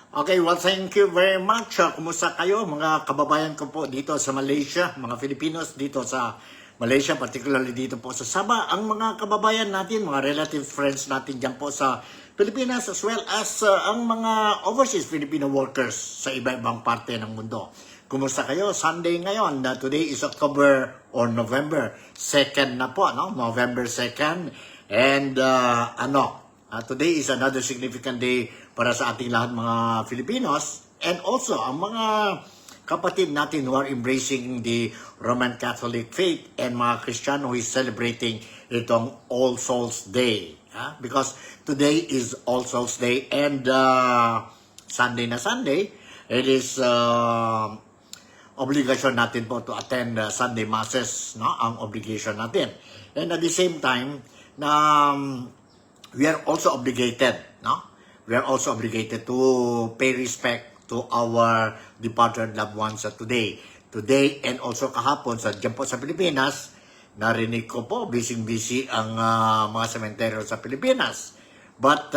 Okay, well, thank you very much. Kumusta kayo, mga kababayan ko po dito sa Malaysia, mga Filipinos dito sa Malaysia, particularly dito po sa Sabah, ang mga kababayan natin, mga relative friends natin dyan po sa Pilipinas, as well as ang mga overseas Filipino workers sa iba-ibang parte ng mundo. Kumusta kayo? Sunday ngayon. Today is October or November 2nd na po, no? November 2nd. And today is another significant day para sa ating lahat mga Filipinos and also ang mga kapatid natin who are embracing the Roman Catholic faith and mga Kristiyano who is celebrating itong All Souls Day. Because today is All Souls Day and Sunday na Sunday, it is obligation natin po to attend Sunday Masses, no? Ang obligation natin. And at the same time, we are also obligated, no? We are also obligated to pay respect to our departed loved ones today. Today and also kahapon dyan po sa Pilipinas, narinig ko po, busy-busy ang mga sementeryo sa Pilipinas. But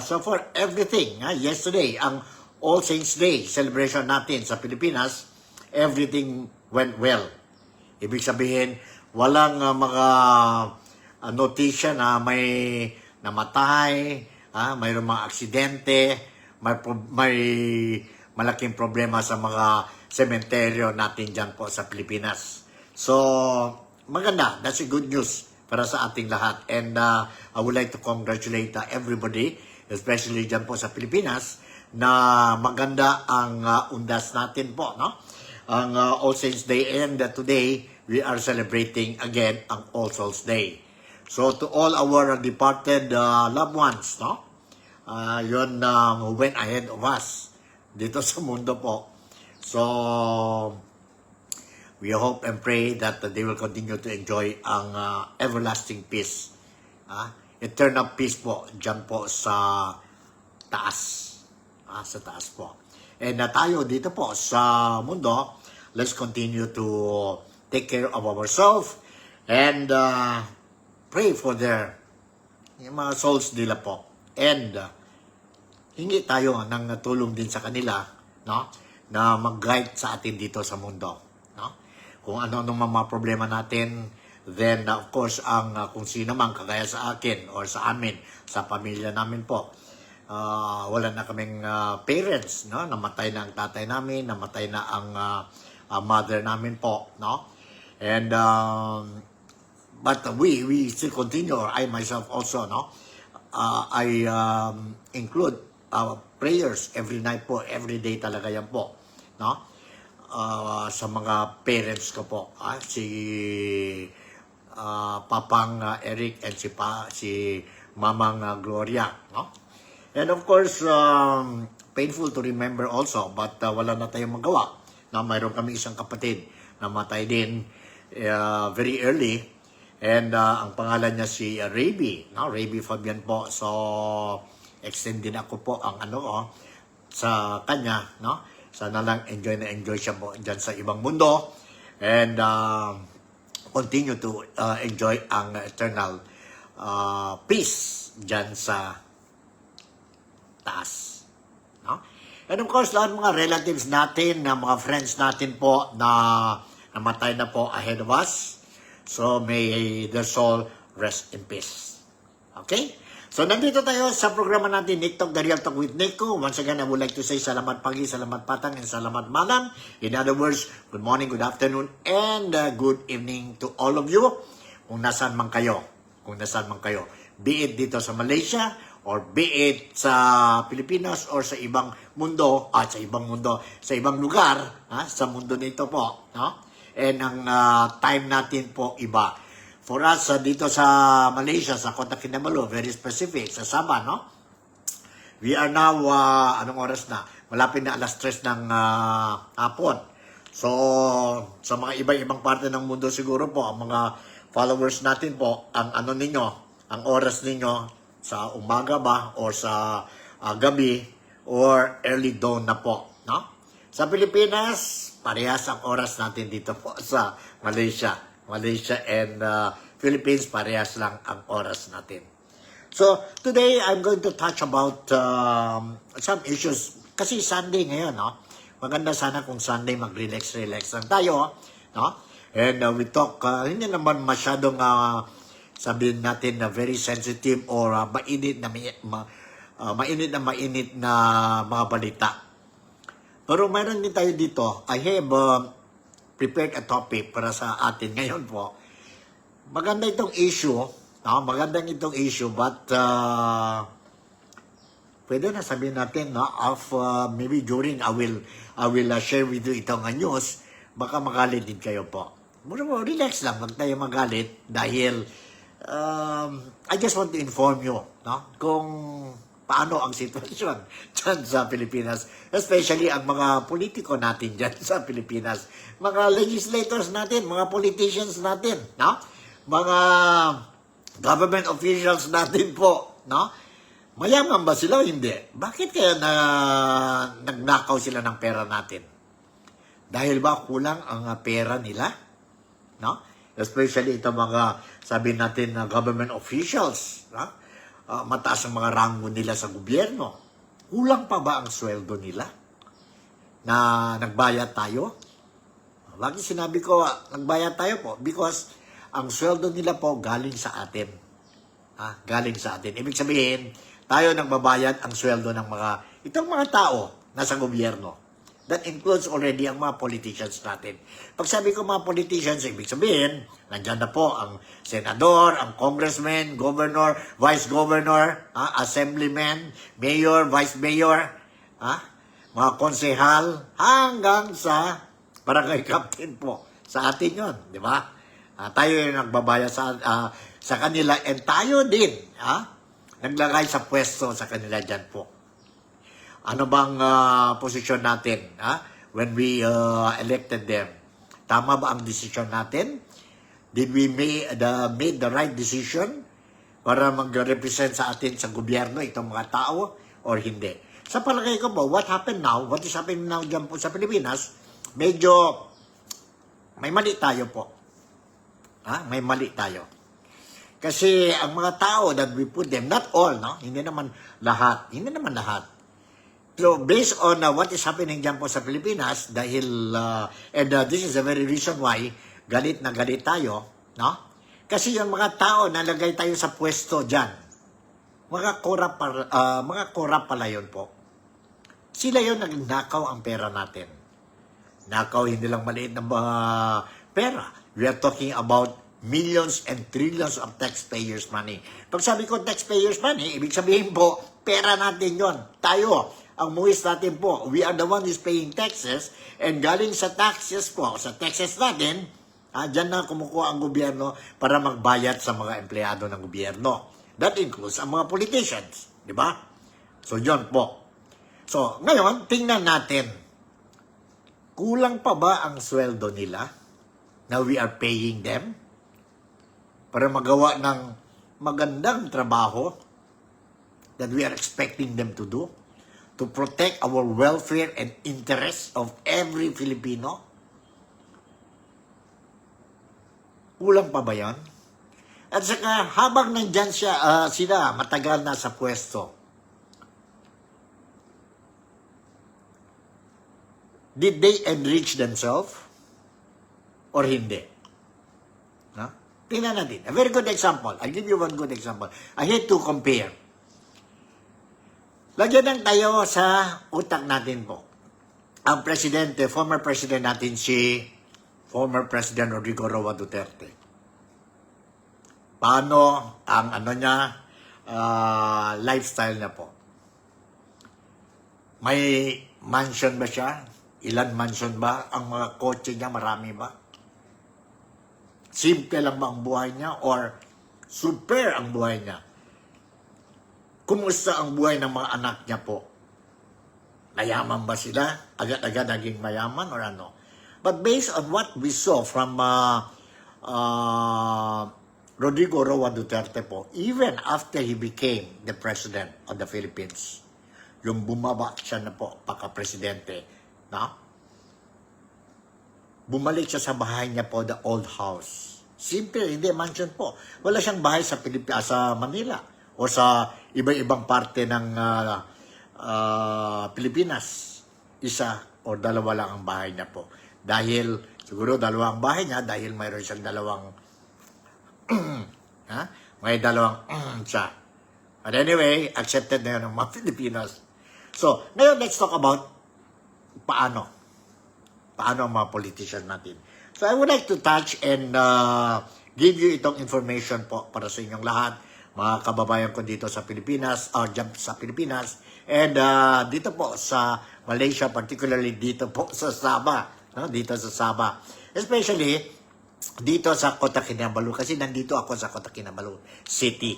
so far, everything, yesterday, ang All Saints Day celebration natin sa Pilipinas, everything went well. Ibig sabihin, walang mga notisya na may namatay, mayroong mga aksidente, may malaking problema sa mga sementeryo natin dyan po sa Pilipinas. So, maganda. That's a good news para sa ating lahat. And I would like to congratulate everybody, especially dyan po sa Pilipinas, na maganda ang undas natin po, no? Ang All Saints Day, and today we are celebrating again ang All Souls Day. So to all our departed loved ones, no? Yun who went ahead of us dito sa mundo po. So we hope and pray that they will continue to enjoy ang everlasting peace. Eternal peace po dyan po sa taas. Sa taas po. And tayo dito po sa mundo, let's continue to take care of ourselves and pray for yung mga souls nila po. And hingi tayo ng tulong din sa kanila, no? Na mag-guide sa atin dito sa mundo, no? Kung ano-ano mga problema natin, then of course kung sino man kagaya sa akin or sa amin, sa pamilya namin po, wala na kaming parents, no? Namatay na ang tatay namin, namatay na ang mother namin po, no? And but we still continue, or I myself also, no? I include prayers every night po, every day talaga yan po, no? Sa mga parents ko po, si Papang Eric and si Mamang Gloria, no? And of course, painful to remember also, but wala na tayong magawa. Na mayroon kami isang kapatid na matay din very early. And ang pangalan niya si Raby, no? Raby Fabian po. So, extend din ako po ang sa kanya, no? Sana lang enjoy na enjoy siya po dyan sa ibang mundo. And continue to enjoy ang eternal peace dyan sa taas, no? And of course, lahat mga relatives natin, mga friends natin po na namatay na po ahead of us. So may their soul rest in peace. Okay? So nandito tayo sa programa natin, Nick Talk, The Real Talk with Nico. Once again, I would like to say salamat pagi, salamat patang, and salamat malam. In other words, good morning, good afternoon, and good evening to all of you. Kung nasaan man kayo. Be it dito sa Malaysia, or be it sa Pilipinas, or sa ibang mundo, sa ibang lugar, sa mundo nito po, no? And ang time natin po iba. For us, dito sa Malaysia, sa Kota Kinabalu, very specific, sa Sabah, no? We are now, anong oras na? Malapit na alas 3 ng hapon. So, sa mga iba-ibang parte ng mundo siguro po, ang mga followers natin po, ang oras ninyo, sa umaga ba, or sa gabi, or early dawn na po, no? Sa Pilipinas, parehas ang oras natin dito po sa Malaysia. Malaysia and Philippines, parehas lang ang oras natin. So, today I'm going to touch about some issues Kasi Sunday ngayon, no? Maganda sana kung Sunday mag-relax lang tayo, no? And we talk, hindi naman masyadong sabihin natin na very sensitive or mainit na mga balita. Pero mayroon din tayo dito. I have prepared a topic para sa atin ngayon po. Maganda itong issue, no? Magandang itong issue, but pwede na sabihin natin, no? Maybe during I will share with you itong news. Baka magalit din kayo po. Relax lang, wag tayo magalit dahil I just want to inform you, no? Kung paano ang sitwasyon dyan sa Pilipinas, especially ang mga politiko natin dyan sa Pilipinas, mga legislators natin, mga politicians natin, no? Mga government officials natin po, no? Mayaman ba sila o hindi? Bakit kaya nagnakaw sila ng pera natin? Dahil ba kulang ang pera nila? No? Especially ito mga, sabi natin, government officials, no? Mataas ang mga rango nila sa gobyerno. Kulang pa ba ang sweldo nila na nagbayad tayo? Bakit sinabi ko nagbayad tayo po? Because ang sweldo nila po galing sa atin. Galing sa atin. Ibig sabihin, tayo nagbabayad ang sweldo ng itong mga tao nasa gobyerno. That includes already ang mga politicians natin. Pag sabi ko mga politicians, ibig sabihin, nandyan na po ang senador, ang congressman, governor, vice governor, assemblyman, mayor, vice mayor, mga konsehal, hanggang sa barangay captain po. Sa atin yun, di ba? Tayo yung nagbabayad sa kanila, and tayo din, naglagay sa pwesto sa kanila dyan po. Ano bang posisyon natin when we elected them? Tama ba ang decision natin? Did we made the right decision para mag-represent sa atin sa gobyerno itong mga tao or hindi? Sa palagay ko po, what is happening now dyan po sa Pilipinas, medyo may mali tayo po. May mali tayo. Kasi ang mga tao that we put them, not all, no? Hindi naman lahat. So, based on what is happening dyan po sa Pilipinas, dahil, this is the very reason why galit na galit tayo, no? Kasi yung mga tao nalagay tayo sa pwesto dyan, mga korap pala yun po. Sila yun nagnakaw ang pera natin. Nakaw, hindi lang maliit na pera. We are talking about millions and trillions of taxpayers' money. Pag sabi ko taxpayers' money, ibig sabihin po, pera natin yon. Tayo, ang muwis natin po, we are the one who's paying taxes, and galing sa taxes po, sa taxes natin, dyan na kumukuha ang gobyerno para magbayad sa mga empleyado ng gobyerno. That includes ang mga politicians, di ba? So, yon po. So, ngayon, tingnan natin, kulang pa ba ang sweldo nila na we are paying them para magawa ng magandang trabaho that we are expecting them to do? To protect our welfare and interests of every Filipino? Kulang pa ba yan? At saka, habang nandyan sila matagal na sa pwesto, did they enrich themselves? Or hindi? Tingnan natin. A very good example. I'll give you one good example. I hate to compare. Lagyan lang tayo sa utak natin po. Ang presidente, former president natin si former President Rodrigo Roa Duterte. Paano ang lifestyle niya po? May mansion ba siya? Ilan mansion ba? Ang mga kotse niya, marami ba? Simple lang ba ang buhay niya? Or super ang buhay niya? Kumusta ang buhay ng mga anak niya po? Mayaman ba sila? Agad-agad naging mayaman or ano? But based on what we saw from Rodrigo Roa Duterte po, even after he became the president of the Philippines, yung bumaba siya na po, pagka-presidente, bumalik siya sa bahay niya po, the old house. Simple, hindi mansion po. Wala siyang bahay sa Manila o sa iba-ibang parte ng Pilipinas, isa o dalawa lang ang bahay niya po. Dahil, siguro dalawa ang bahay niya dahil mayroon siyang dalawang may dalawang siya. But anyway, accepted na yun ng mga Filipinos. So, ngayon let's talk about paano ang mga politician natin. So, I would like to touch and give you itong information po para sa inyong lahat, mga kababayan ko dito sa Pilipinas, and dito po sa Malaysia, particularly dito po sa Sabah, no? Dito sa Sabah. Especially, dito sa Kota Kinabalu, kasi nandito ako sa Kota Kinabalu City.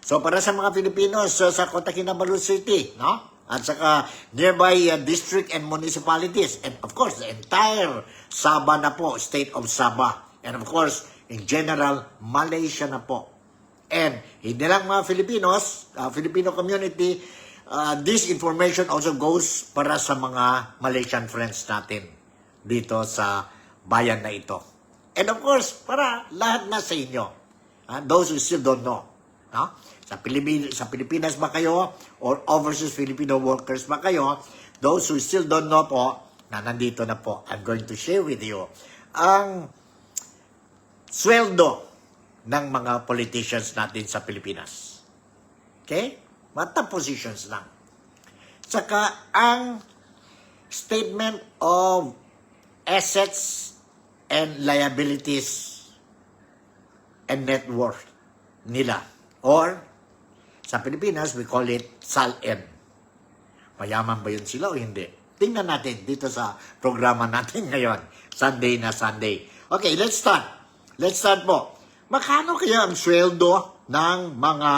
So, para sa mga Filipinos sa Kota Kinabalu City, no? At saka nearby district and municipalities. And of course, the entire Sabah na po, state of Sabah. And of course, in general, Malaysia na po. And hindi lang mga Filipinos, Filipino community, this information also goes para sa mga Malaysian friends natin dito sa bayan na ito. And of course, para lahat na sa inyo. Those who still don't know. No? Sa Pilipinas ba kayo or overseas Filipino workers ba kayo, those who still don't know po, na nandito na po, I'm going to share with you ang sweldo ng mga politicians natin sa Pilipinas. Okay? Mata positions lang. Saka ang statement of assets and liabilities and net worth nila. Or, sa Pilipinas, we call it SALN. Mayaman ba yun sila o hindi? Tingnan natin dito sa programa natin ngayon. Sunday na Sunday. Okay, let's start. Let's start po. Magkano kaya ang sweldo ng mga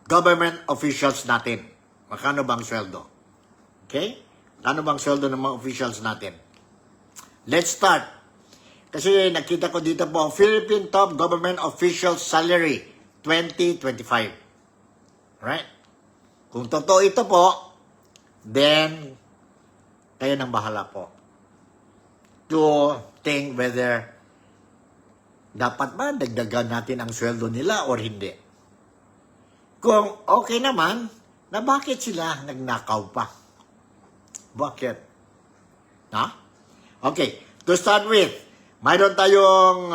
government officials natin? Magkano bang sweldo? Okay? Magkano bang sweldo ng mga officials natin? Let's start. Kasi nakita ko dito po, Philippine Top Government Official Salary 2025. Right? Kung totoo ito po, then, kayo nang bahala po to think whether dapat ba dagdagan natin ang sweldo nila or hindi. Kung okay naman, na bakit sila nagnakaw pa? Bakit? Ha? Okay, to start with, mayroon tayong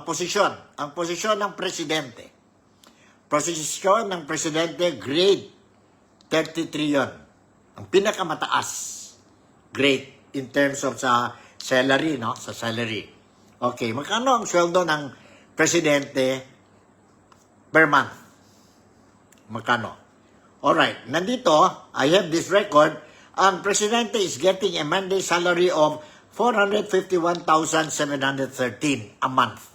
posisyon. Ang posisyon ng presidente. Posisyon ng presidente, grade 33 yun. Ang pinakamataas grade in terms of sa salary, no? Sa salary. Okay, magkano ang sweldo ng presidente per month? Magkano? Alright, nandito, I have this record. Ang presidente is getting a monthly salary of 451,713 a month.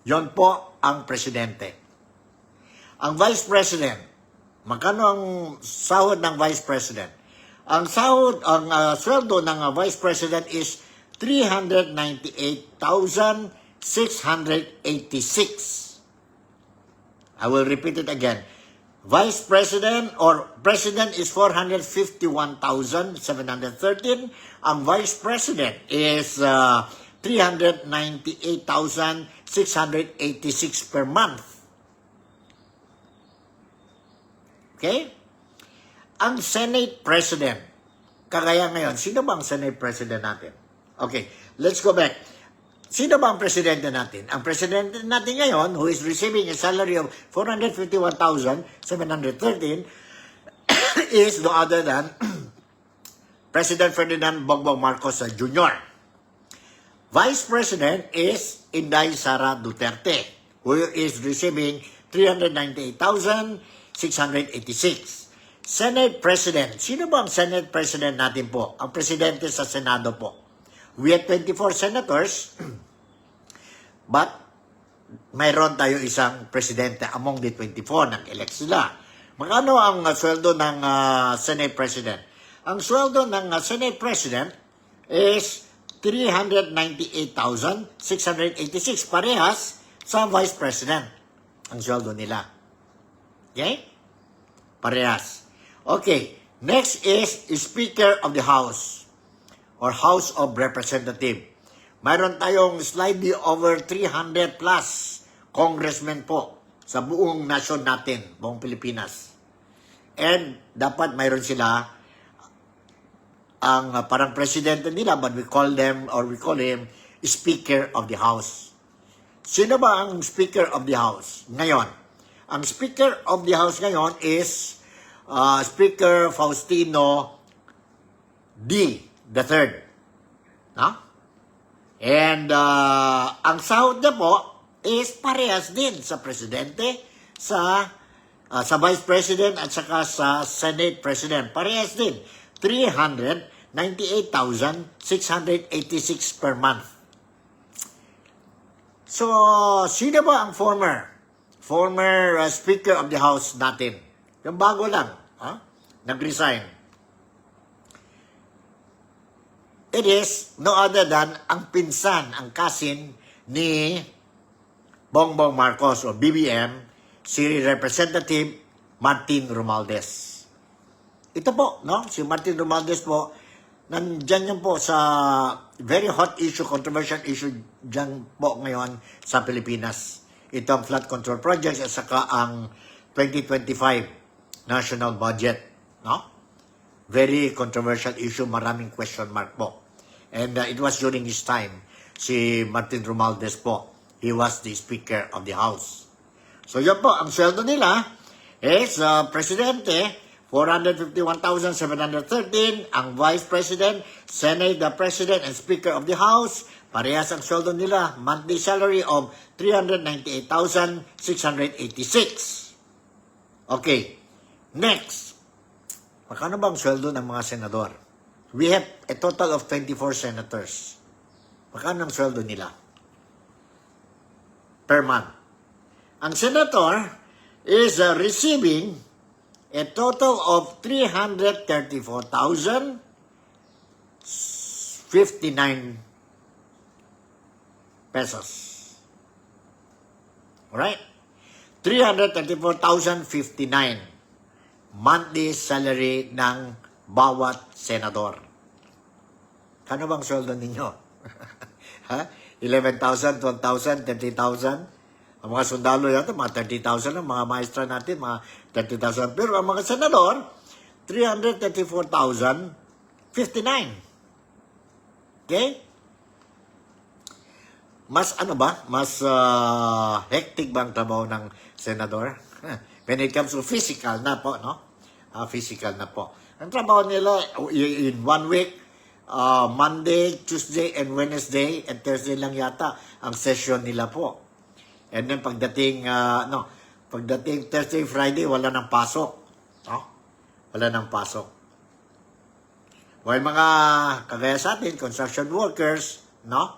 Yon po ang presidente. Ang vice president, magkano ang sahod ng vice president? Ang sweldo ng vice president is 398,686. I will repeat it again. Vice president or president is 451,713. Ang vice president is 398,686 per month. Okay? Ang Senate President, kagaya ngayon, sino ba ang Senate President natin? Okay, let's go back. Sino ba ang presidente natin? Ang presidente natin ngayon, who is receiving a salary of 451,713, is no other than President Ferdinand Bongbong Marcos Jr. Vice President is Inday Sara Duterte, who is receiving 398,686. Senate President. Sino ba ang Senate President natin po? Ang presidente sa Senado po. We have 24 senators, but mayroon tayo isang presidente among the 24. Nag-elect sila. Magkano ang sweldo ng Senate President? Ang sweldo ng Senate President is 398,686. Parehas sa Vice President ang sweldo nila. Okay? Parehas. Okay. Next is Speaker of the House or House of Representative. Mayroon tayong slightly over 300 plus congressmen po sa buong nasyon natin, buong Pilipinas. And dapat mayroon sila ang parang presidente nila, but we call him Speaker of the House. Sino ba ang Speaker of the House ngayon? Ang Speaker of the House ngayon is Speaker Faustino D. the Third. No? And ang sahod niya po is parehas din sa presidente, sa Vice President at saka sa Senate President. Parehas din. 398,686 per month. So, sino ba ang former Speaker of the House natin? Yung bago lang, nag-resign. It is no other than ang pinsan, ang cousin ni Bongbong Marcos o BBM, si Representative Martin Romualdez. Ito po, no? Si Martin Romualdez po, nandyan yan po sa very hot issue, controversial issue dyan po ngayon sa Pilipinas. Ito ang flood control projects at saka ang 2025 national budget, no? Very controversial issue, maraming question mark po. And it was during his time, si Martin Romualdez po, he was the Speaker of the House. So yun po, ang sweldo nila is Presidente, 451,713. Ang Vice President, Senate the President, and Speaker of the House, parehas ang sweldo nila, monthly salary of 398,686. Okay, next. Magkano ba ang sweldo ng mga senador? We have a total of 24 senators. Magkano ang sweldo nila? Per month. Ang senator is receiving a total of 334,059 pesos. Alright? 334,059 monthly salary ng bawat senador. Kano bang sweldo ninyo? Ha? 11,000, 12,000, 30,000? Ang mga sundalo yata, mga 30,000 lang. Mga maestra natin, mga 30,000. Pero ang mga senador, 334,059. Okay? Mas ano ba? Mas hectic ba ang trabaho ng senador? When it comes to physical na po, no? Physical na po. Ang trabaho nila in 1 week, Monday, Tuesday, and Wednesday, and Thursday lang yata ang session nila po. And then pagdating Thursday, Friday, wala nang pasok. No? Wala nang pasok. While mga kagaya sa atin, construction workers, no?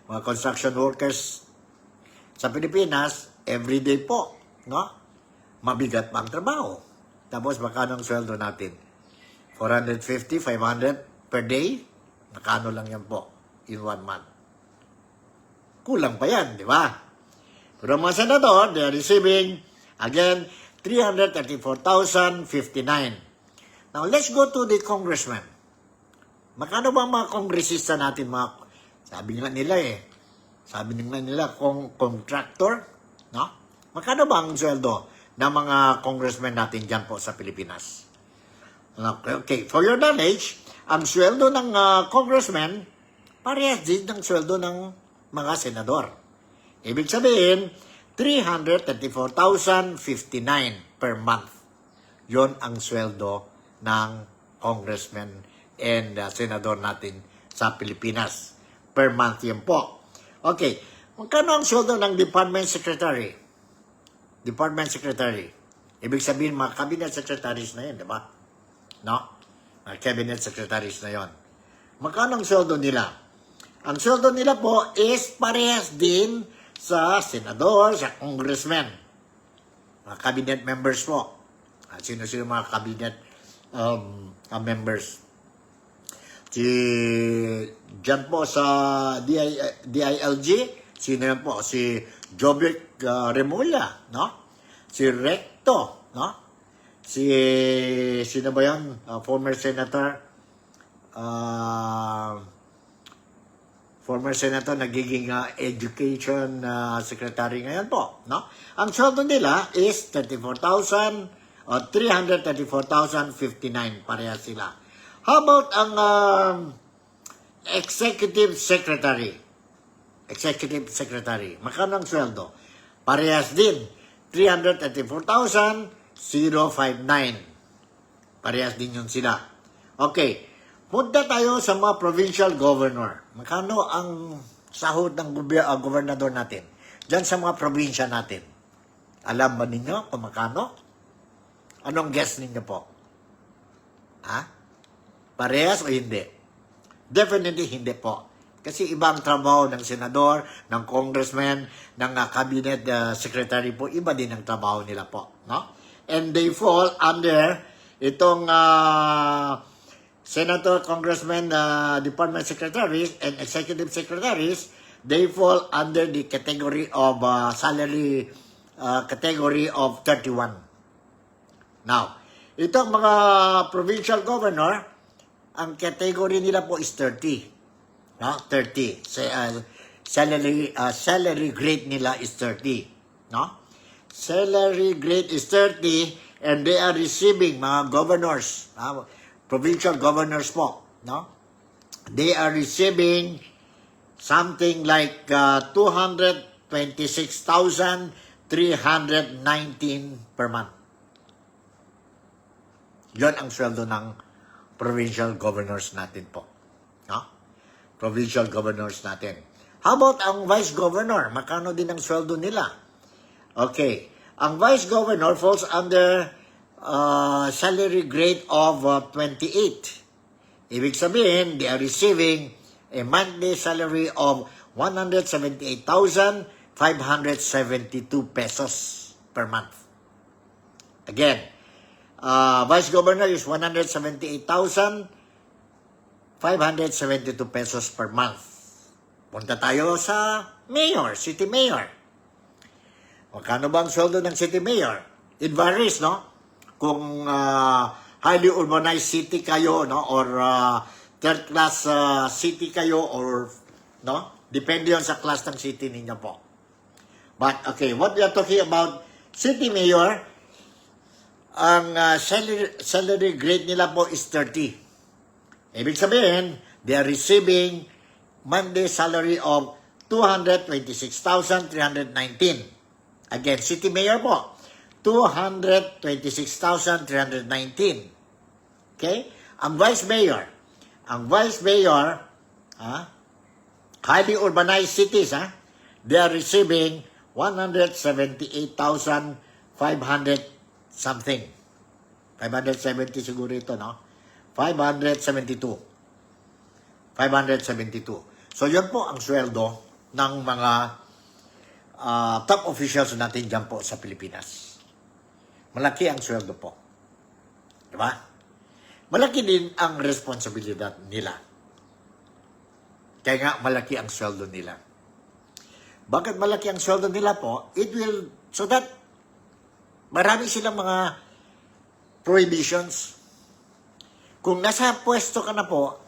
Mga construction workers sa Pilipinas, everyday po, no? Mabigat pa ang trabaho. Tapos magkano ang sweldo natin? 450, 500 per day? Nakano lang yan po in 1 month. Kulang pa yan, di ba? Pero mga senador, they are receiving, again, 334,059. Now, let's go to the congressman. Magkano ba mga kongresista natin, sabi nga nila, contractor, no? Magkano ba ang sweldo ng mga congressmen natin dyan po sa Pilipinas? Okay, for your knowledge, ang sweldo ng congressman, parehas din ng sweldo ng mga senador. Ibig sabihin, 334,059 per month. Yon ang sweldo ng congressman and senador natin sa Pilipinas. Per month yan po. Okay, magkano ang sweldo ng department secretary? Department secretary. Ibig sabihin, mga cabinet secretaries na yan, di ba? No? Cabinet secretaries na yon. Magkano ang sweldo nila? Ang sweldo nila po is parehas din sa senador, sa congressman. Mga cabinet members po. Sino-sino mga cabinet members? Diyan po sa DILG, sino yan po? Si Jovic Remulla, no? Si Recto, no? Sino ba yan? Former senator, nagiging education secretary ngayon po, no? Ang sweldo nila is 34,000, O, 334,059 pareha sila. How about ang executive secretary? Executive secretary. Magkano ang sweldo? Parehas din. 334,059. Parehas din yun sila. Okay. Punta tayo sa mga provincial governor. Magkano ang sahod ng gobernador natin? Diyan sa mga probinsya natin. Alam ba ninyo kung magkano? Anong guess ninyo po? Ha? Parehas o hindi? Definitely hindi po. Kasi ibang trabaho ng senador, ng congressman, ng cabinet secretary po, iba din ang trabaho nila po. No? And they fall under itong senator, congressman, department secretaries, and executive secretaries. They fall under the category of salary category of 31. Now, itong mga provincial governor, ang category nila po is 30. No? 30. Salary grade nila is 30. No? Salary grade is 30 and they are receiving mga governors, provincial governors po, no? They are receiving something like 226,319 per month. Yon ang sweldo ng provincial governors natin po. No? Provincial governors natin. How about ang vice governor? Magkano din ang sweldo nila? Okay. Ang vice governor falls under salary grade of 28. Ibig sabihin, they are receiving a monthly salary of 178,572 pesos per month. Again, vice governor is 178,572 pesos per month. Punta tayo sa mayor, city mayor. Magkano ba ang sweldo ng city mayor? It varies, no? Kung highly urbanized city kayo, no? Or third class city kayo, or, no? Depende yun sa class ng city ninyo po. But, okay, what we are talking about, city mayor, ang salary grade nila po is 30. Ibig sabihin, they are receiving monthly salary of 226,319. Again, city mayor po, 226,319. Okay? Ang vice mayor, highly urbanized cities, they are receiving 178,500 something. 570 siguro ito, no? 572. So, yun po ang sweldo ng mga top officials natin dyan po sa Pilipinas. Malaki ang sweldo po. Diba? Malaki din ang responsibilidad nila. Kaya nga, malaki ang sweldo nila. Bakit malaki ang sweldo nila po? It will, so that marami silang mga prohibitions. Kung nasa pwesto ka na po,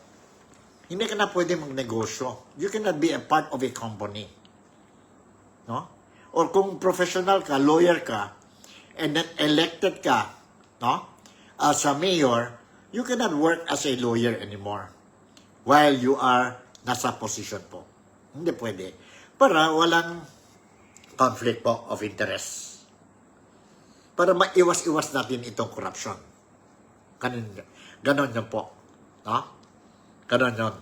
hindi ka na pwede magnegosyo. You cannot be a part of a company. No? Or kung professional ka, lawyer ka, and then elected ka, no? As a mayor, you cannot work as a lawyer anymore while you are nasa position po. Hindi pwede. Para walang conflict po of interest. Para maiwas-iwas natin itong corruption. Ganon yun po. No? Ganon yun.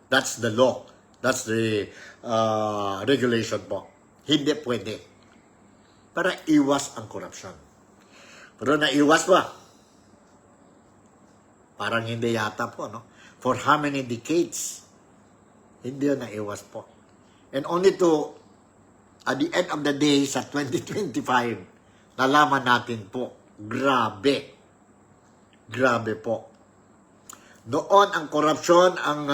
That's the law. That's the regulation po. Hindi pwede. Para iwas ang corruption. Pero naiwas ba? Parang hindi yata po, no? For how many decades? Hindi yun naiwas po. And only to, at the end of the day, sa 2025, nalaman natin po, grabe. Grabe po. Noon ang corruption, ang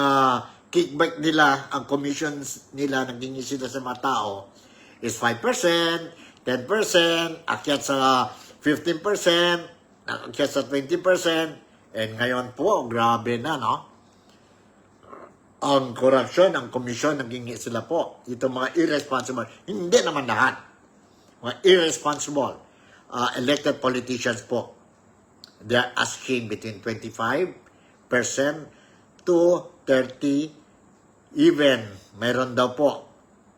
kickback nila, ang commissions nila, naging sila sa mga tao, is 5%, 10%, akyat sa 15%, akyat sa 20%, and ngayon po, grabe na, no? Ang corruption, ang commission, naging sila po. Ito mga irresponsible. Hindi naman lahat. Mga irresponsible elected politicians po They are asking between 25% to 30%, even meron daw po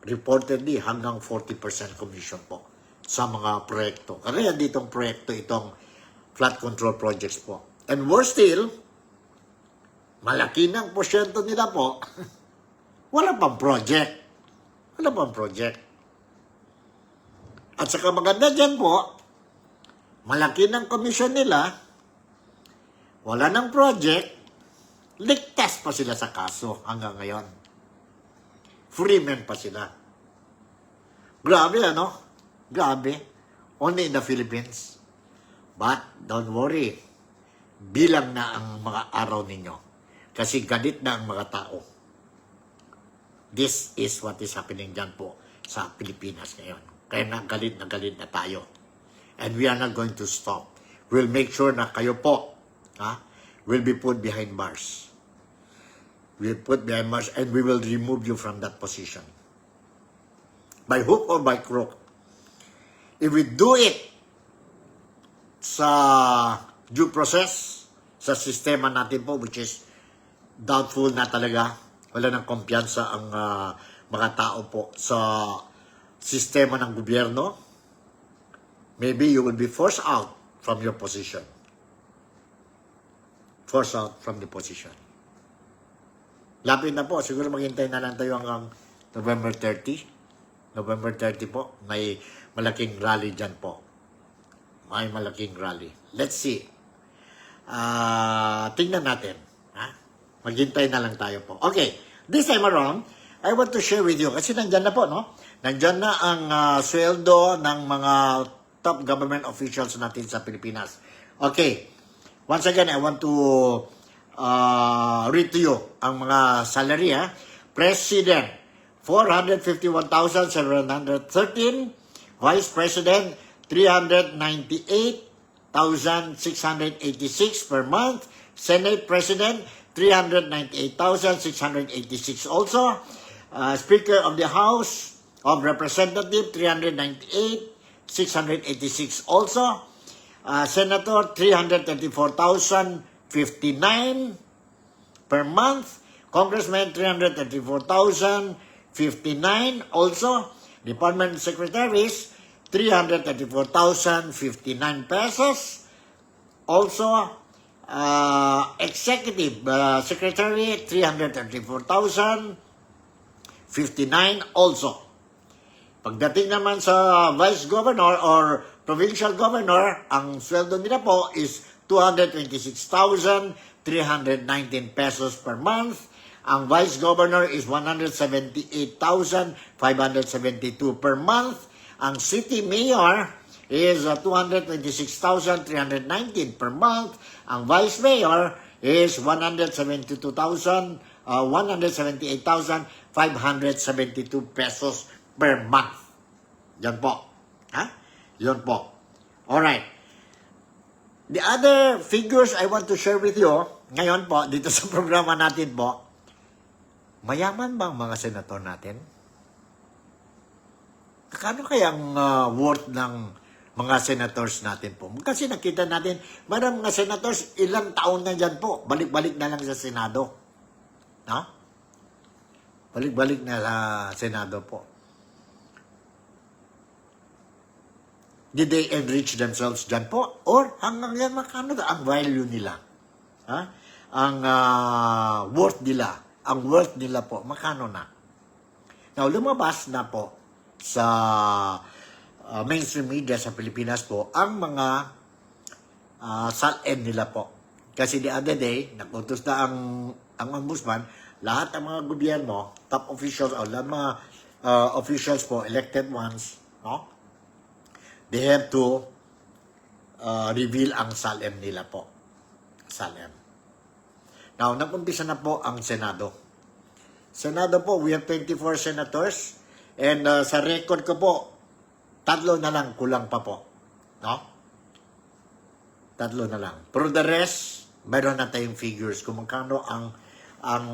reportedly hanggang 40% commission po sa mga proyekto. Kaya ditong proyekto itong flood control projects po. And worse still, malaki ng porsyento nila po, wala pang project. Wala pang project. At saka maganda dyan po, malaki ng commission nila, wala ng project, ligtas pa sila sa kaso hanggang ngayon. Freeman pa sila. Grabe, ano? Grabe. Only in the Philippines. But, don't worry. Bilang na ang mga araw ninyo. Kasi galit na ang mga tao. This is what is happening dyan po sa Pilipinas ngayon. Kaya na galit na tayo. And we are not going to stop. We'll make sure na kayo po will be put behind bars. We'll put behind bars and we will remove you from that position. By hook or by crook. If we do it sa due process, sa sistema natin po, which is doubtful na talaga, wala ng kumpiyansa ang mga tao po sa sistema ng gobyerno, maybe you will be forced out from your position. Forced out from the position. Lapit na po, siguro maghintay na lang tayo hanggang November 30. November 30 po, may malaking rally dyan po. May malaking rally. Let's see. Tingnan natin. Maghintay na lang tayo po. Okay, this time around, I want to share with you, kasi nandyan na po, no? Nandyan na ang sweldo ng mga top government officials natin sa Pilipinas. Okay, once again, I want to read to you ang mga salary. President, 451,713. Vice President, 398,686 per month. Senate President, 398,686 also. Speaker of the House of Representatives, 398,686 also. Senator, 334,059 per month. Congressman, 334,059 also. Department Secretaries, 334,059 pesos. Also, Executive Secretary, 334,059 also. Pagdating naman sa Vice Governor or Provincial Governor, ang sweldo nila po is 226,319 pesos per month. Ang Vice Governor is 178,572 per month. Ang City Mayor is 226,319 per month. Ang Vice Mayor is 178,572 pesos per month. Yan po. Yan po. Alright. The other figures I want to share with you, ngayon po, dito sa programa natin po, mayaman ba ang mga senator natin? Kano kayang worth ng mga senators natin po? Kasi nakita natin, marang mga senators, ilang taon na dyan po, balik-balik na lang sa Senado. No? Balik-balik na sa Senado po. Did they enrich themselves dyan po? Or hanggang yan, makano ang value nila? Ang worth nila. Ang worth nila po, makano na? Now, lumabas na po sa mainstream media sa Pilipinas po ang mga SALN nila po. Kasi the other day, nakutos na ang ombudsman, lahat ng mga gobyerno, top officials, o lahat mga officials po, elected ones, no? They have to reveal ang SALN nila po. SALN. Now, nag-umpisa na po ang Senado. Senado po, we have 24 senators. And sa record ko po, 3 na lang, kulang pa po. No? 3 na lang. Pero the rest, mayroon na tayong figures kung magkano ang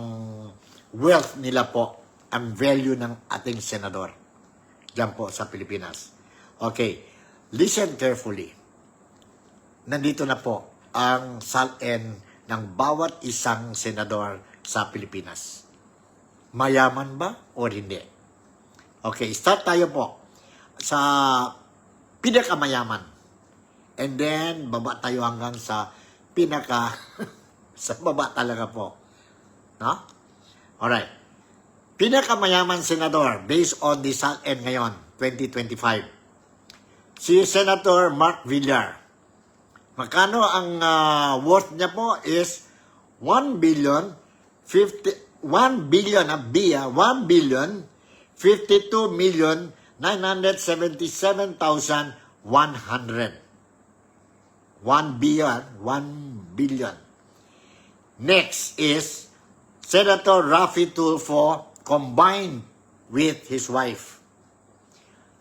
wealth nila po, ang value ng ating senador. Diyan po sa Pilipinas. Okay, listen carefully. Nandito na po ang SALN ng bawat isang senador sa Pilipinas? Mayaman ba o hindi? Okay, start tayo po sa pinakamayaman. And then, baba tayo hanggang sa sa baba talaga po. No? Alright. Pinakamayaman senador based on the SALN ngayon, 2025. Si Senator Mark Villar. Magkano ang worth niya po is 1 billion 52 million 977,100. 1 billion. Next is Senator Raffy Tulfo combined with his wife.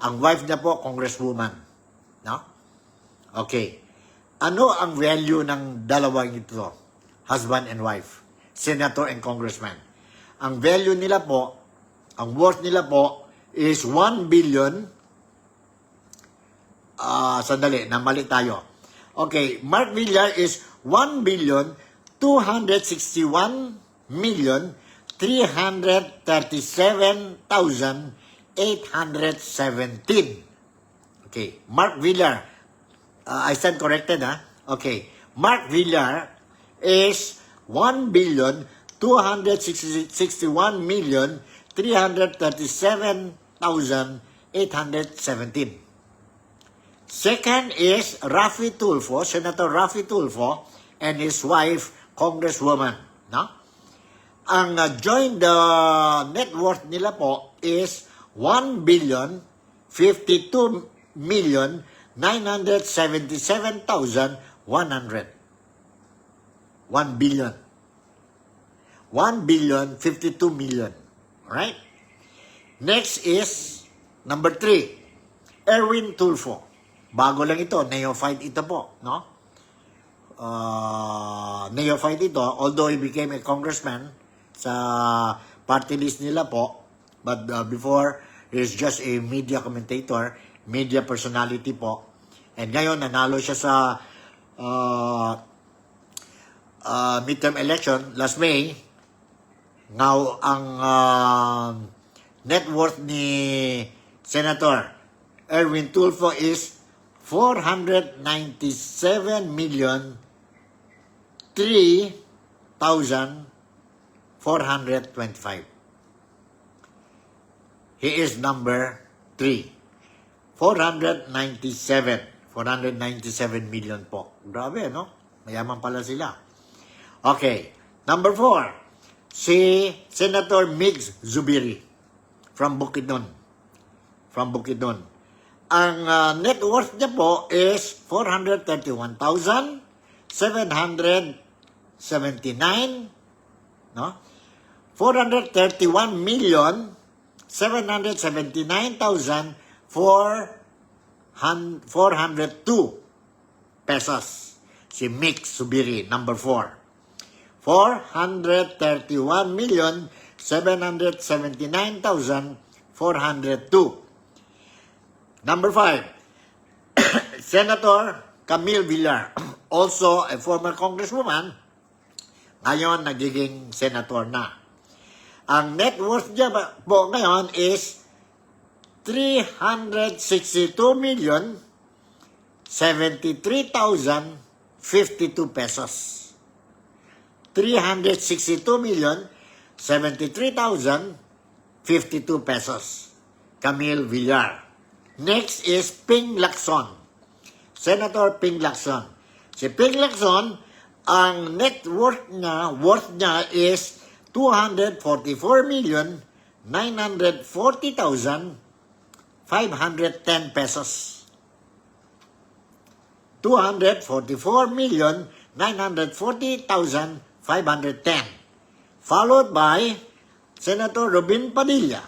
Ang wife niya po, congresswoman. No? Okay. Ano ang value ng dalawang ito? Husband and wife. Senator and congressman. Ang value nila po, ang worth nila po is 1 billion. Sandali, namali tayo. Okay, Mark Villar is 1 billion 261 million 337,817. Okay, Mark Villar. I stand corrected, ha? Okay. Mark Villar is 1 billion 261 million 337,817. Second is Raffy Tulfo, Senator Raffy Tulfo, and his wife, Congresswoman. No? Ang joint net worth nila po is 1 billion 52 million 977,100. 1 billion. 1 billion 52 million. Alright? Next is number 3, Erwin Tulfo. Bago lang ito, neophyte ito po, no? Neophyte ito, although he became a congressman sa party list nila po, but before, he's just a media commentator, media personality po. And ngayon, nanalo siya sa midterm election last May. Now, ang net worth ni Senator Erwin Tulfo is 497 million 3,425. He is number 3. 497 million po. Grabe, no? Mayaman pala sila. Okay. Number 4, si Senator Migs Zubiri from Bukidnon. Ang net worth niya po is 431,779, no? 431,779,402 pesos. Si Migs Zubiri, number 4. 431,779,402. Number 5, Senator Camille Villar, also a former congresswoman, ngayon nagiging senator na. Ang net worth niya po ngayon is 362,073,052 pesos. 362,073,052 pesos. Camille Villar. Next is Ping Lacson. Senator Ping Lacson. Si Ping Lacson, ang net worth niya is 244,940,510 pesos. 244,940,510. Followed by Senator Robin Padilla.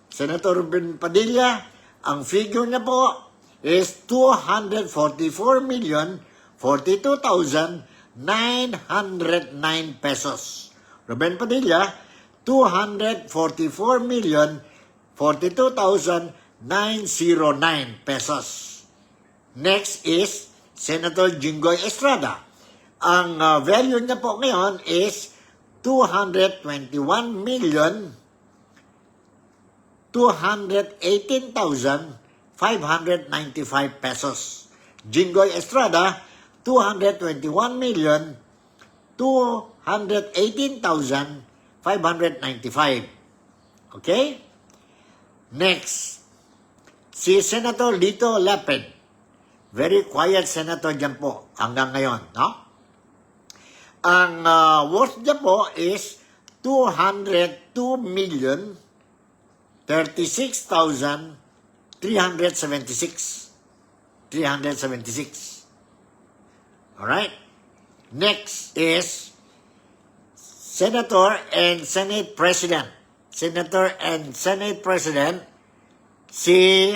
Senator Robin Padilla, ang figure niya po is 244,042,909 pesos. Ruben Padilla, 244,042,909 pesos. Next is Senator Jinggoy Estrada. ang value niya po ngayon is 221,218,595 pesos. Jinggoy Estrada, 221,218,595. Okay? Next, si Senator Lito Lapid. Very quiet senator dyan po hanggang ngayon, no? Ang worth niya po is 202,036,376. 376. Alright? Next is Senator and Senate President. Senator and Senate President, si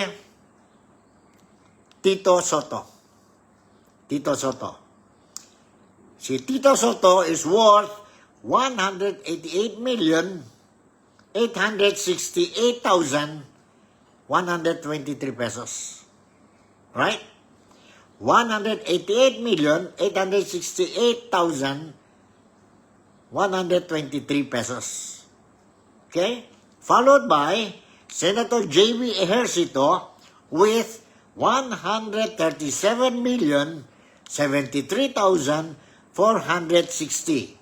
Tito Soto. Tito Soto. Si Tito Soto is worth 188,868,123 pesos. Right? 188,868,123 pesos. Okay? Followed by Senator J.B. Ejercito with 137,073,460.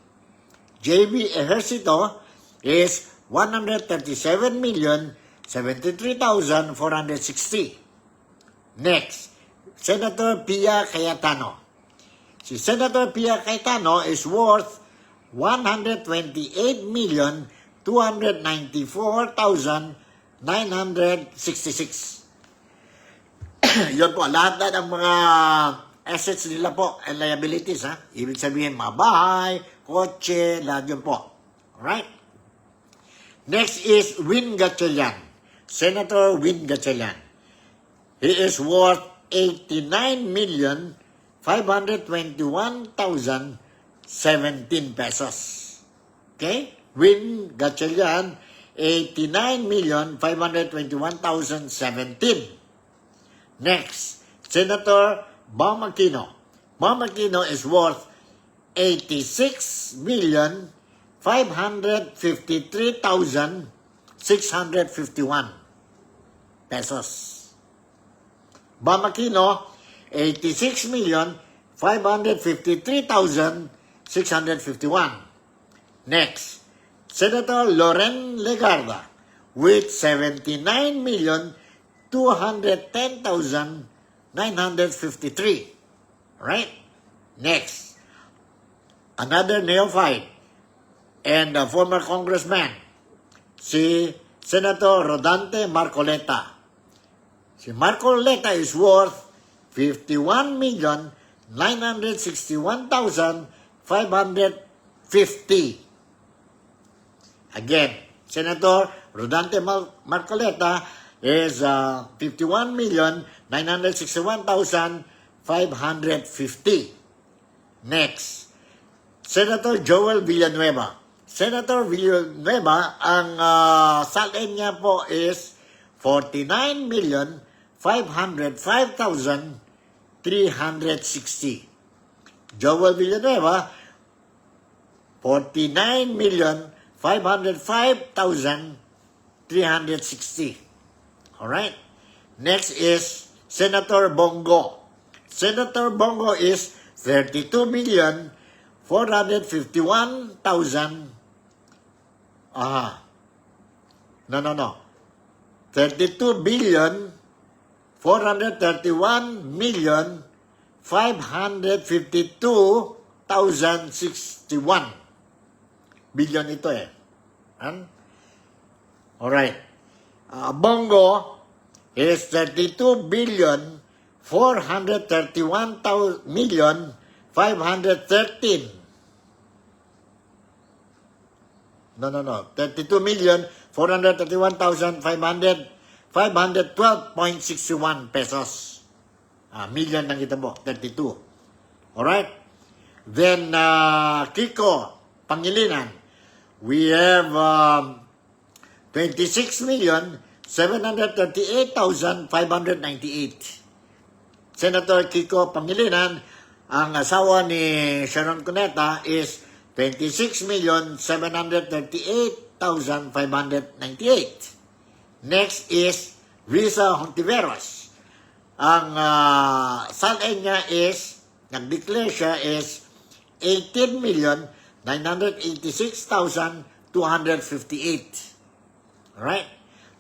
J.B. Ejercito is 137,073,460. Next, Senator Pia Cayetano. Si Senator Pia Cayetano is worth 128,294,966. Yun po, lahat ng mga assets nila po and liabilities, ha? Ibig sabihin, mga bahay, kotse, lahat yun po. Alright? Next is Win Gatchalian. Senator Win Gatchalian. He is worth 89,521,017 pesos. Okay? Win Gatchalian, 89,521,017. Next, Senator Bong Aquino. Bong Aquino is worth 86,553,651 pesos. Bong Aquino, 86,553,651. Next, Senator Loren Legarda with 79,210,953. Right? Next, another neophyte and a former congressman, si Senator Rodante Marcoleta. Si Marcoleta is worth 51,961,550. Again, Senator Rodante Marcoleta is 51,961,550. Next, Senator Joel Villanueva. Senator Villanueva, ang salin niya po is 49,505,360. Joel Villanueva, 49,505,360. Alright? Next is Senator Bongo. Senator Bongo is 32,451,000. No. 32,431,552,061. Billion ito eh. Alright. Bongo is 32,431,513. No. 32,431,512.61 pesos. Million lang ito po. 32. Alright? Then, Kiko Pangilinan. We have 26,738,598. Senator Kiko Pangilinan Ang asawa ni Sharon Cuneta is 26,738,598. Next is Risa Hontiveros. Ang salin niya is, nag-declare siya is 18,986,258. Alright?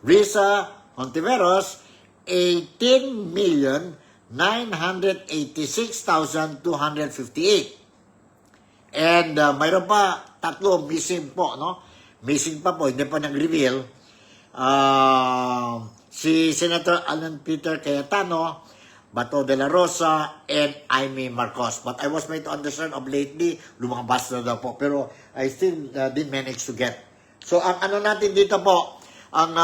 Risa Hontiveros, 18,986,258. And mayroon pa tatlo missing po, no? Missing pa po, hindi pa nag-reveal. Si Senator Alan Peter Cayetano, Bato de la Rosa, and Amy Marcos. But I was made to understand of lately, lumabas na daw po. Pero I still didn't manage to get. So ang ano natin dito po, ang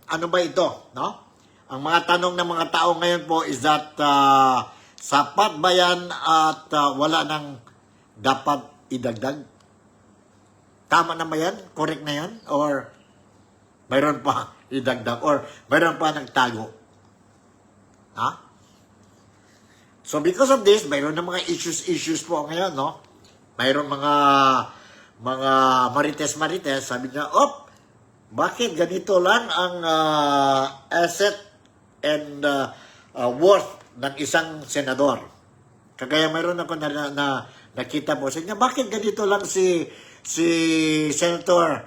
ano ba ito, no? Ang mga tanong ng mga tao ngayon po is that sapat ba yan at wala nang dapat idagdag? Tama na ba yan? Correct na yan? Or mayroon pa idagdag? Or mayroon pa nagtago? Ha? So because of this, mayroon na mga issues po ngayon, no? Mayroon mga marites, sabi niya, bakit ganito lang ang asset and worth ng isang senador? Kagaya mayroon ako na nakita po sa inyo, bakit ganito lang si Senator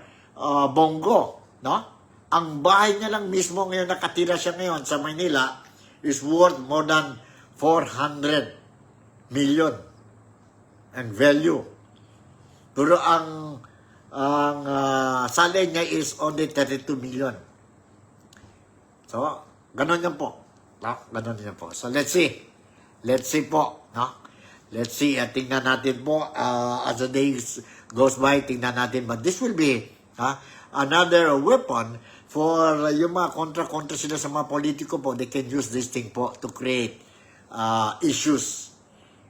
Bongo, no? Ang bahay niya lang mismo ngayon, nakatira siya ngayon sa Manila, is worth more than 400 million and value. Pero ang salary niya is only 32 million. So, ganun yan po. No? Ganun yan po. So, let's see. Let's see po. No? Let's see. Tingnan natin po. As the days goes by, tingnan natin. But this will be another weapon for yung mga kontra-kontra sila sa mga politiko po. They can use this thing po to create issues.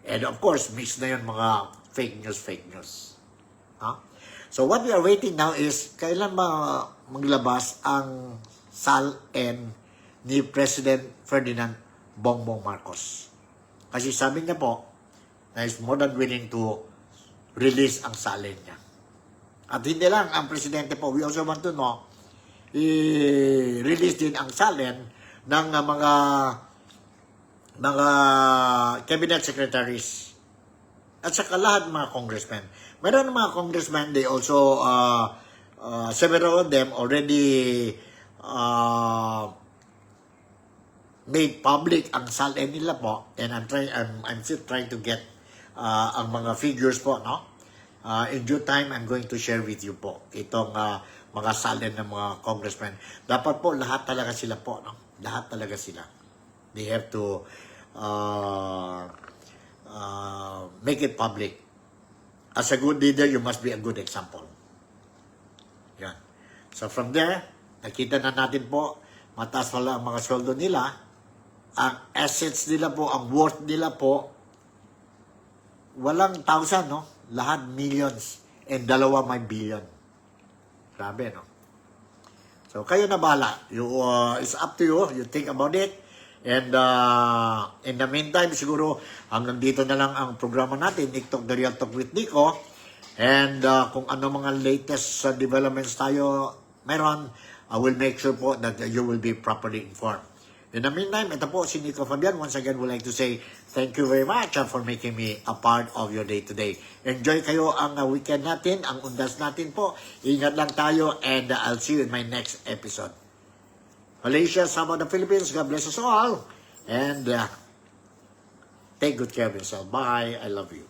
And of course, mix na yun mga fake news. So what we are waiting now is kailan maglabas ang SALN ni President Ferdinand Bongbong Marcos. Kasi sabi niya po na is more than willing to release ang SALN niya. At hindi lang ang presidente po, we also want to know, i-release din ang SALN ng mga cabinet secretaries at saka lahat mga congressmen. Meron mga congressmen, they also, several of them already made public ang SALN nila po, and I'm still trying to get ang mga figures po, no? In due time, I'm going to share with you po itong mga SALN ng mga congressmen. Dapat po lahat talaga sila po, no? Lahat talaga sila. They have to make it public. As a good leader, you must be a good example. Yan. So from there, nakita na natin po, mataas pala ang mga sweldo nila, ang assets nila po, ang worth nila po, walang thousand, no? Lahat millions, and dalawa may billion. Grabe, no? So kayo na bahala. It's up to you. You think about it. And in the meantime, siguro hanggang dito na lang ang programa natin, TikTok, The Real Talk with Nico. And kung ano mga latest developments tayo meron, I will make sure po that you will be properly informed. In the meantime, ito po si Nico Fabian. Once again, would like to say thank you very much for making me a part of your day-to-day. Enjoy kayo ang weekend natin, ang undas natin po. Ingat lang tayo, and I'll see you in my next episode. Malaysia, some of the Philippines, God bless us all. And take good care of yourself. Bye. I love you.